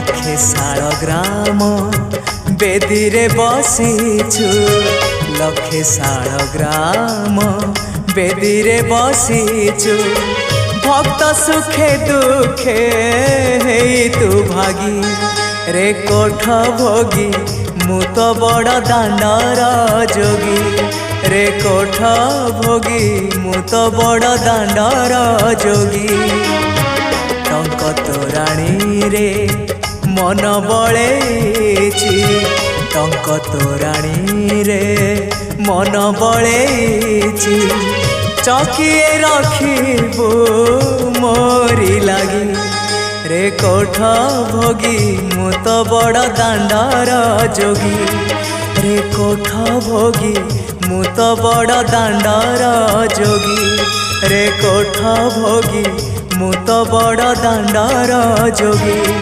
लक्षे शाल ग्राम बेदी रे बसीछु लक्षे शाल ग्राम बेदी रे बसीछु भक्त सुखे दुखे हेई तू भागी रे कोठ भोगी मु तो बड़ दांडर जोगी रे कोठ भोगी मु तो बड़ दांडर जोगी टंक तोराणी रे मन बळेछि टंक तोराणी रे मन बळेछि चकिए रखिबो मोरी लागी रे कोठ भोगी मु तो बड़ दांडर जोगी रे कोठ भोगी मु तो बड़ दांडर जोगी रे कोठ भोगी मु तो बड़ दांडर जोगी।